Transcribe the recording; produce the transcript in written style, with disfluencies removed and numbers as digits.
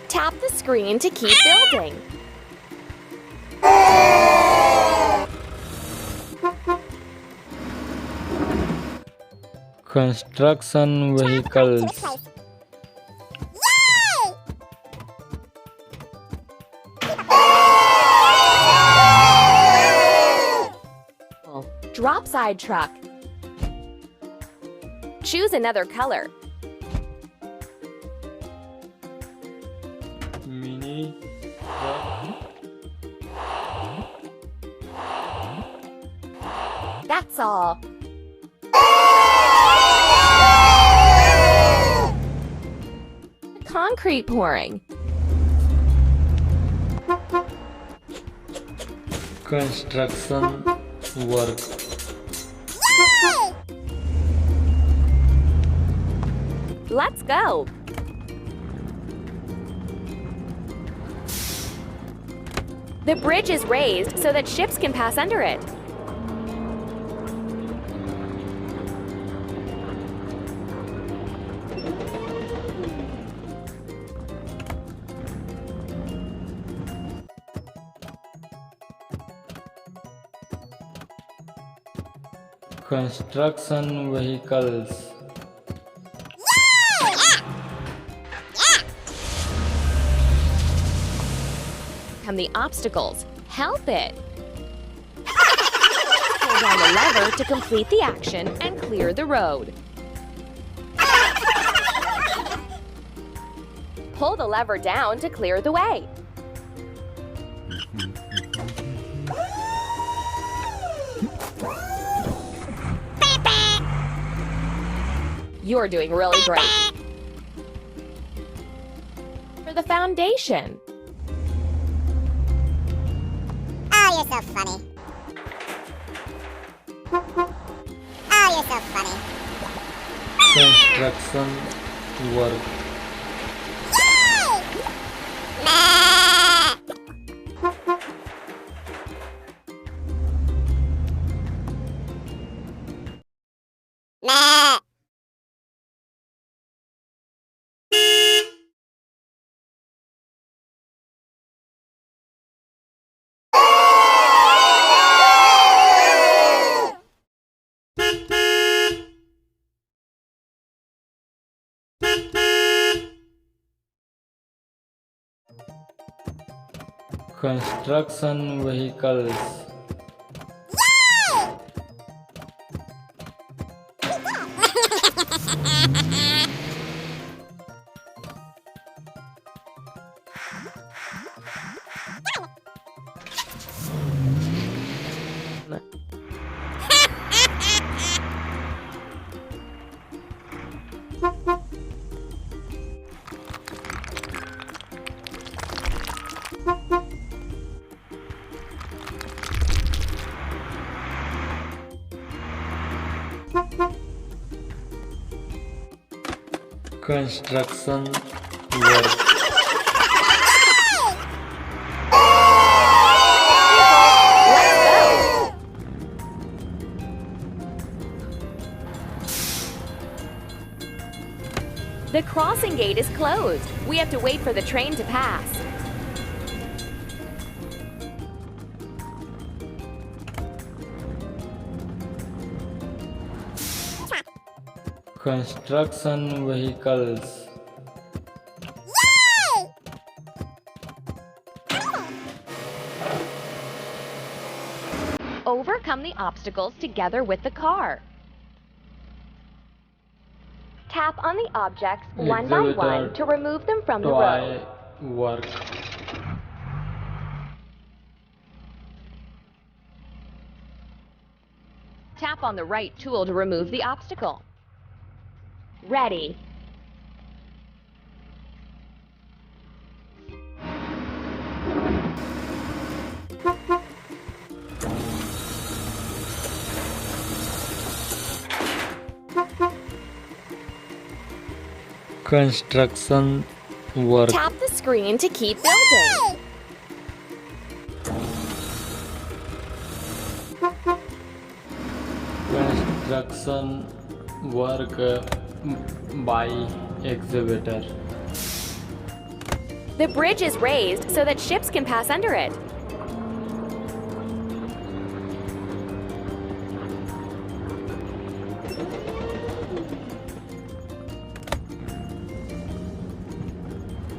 Tap the screen to keep building. Construction vehicles. Drop side truck. Choose another color. Mini truck. That's all. Concrete pouring. Construction work. Let's go. The bridge is raised so that ships can pass under it. Construction vehicles. Come the obstacles. Help it. Hold down the lever to complete the action and clear the road. Pull the lever down to clear the way. You're doing really great. For the foundation. Oh, you're so funny. Oh, you're so funny. Construction work. Construction vehicles. Construction work. The crossing gate is closed. We have to wait for the train to pass. Construction vehicles. Overcome the obstacles together with the car. Tap on the objects one by one to remove them from the road. Work. Tap on the right tool to remove the obstacle. Ready. Construction work. Tap the screen to keep building. Construction work by excavator. The bridge is raised so that ships can pass under it.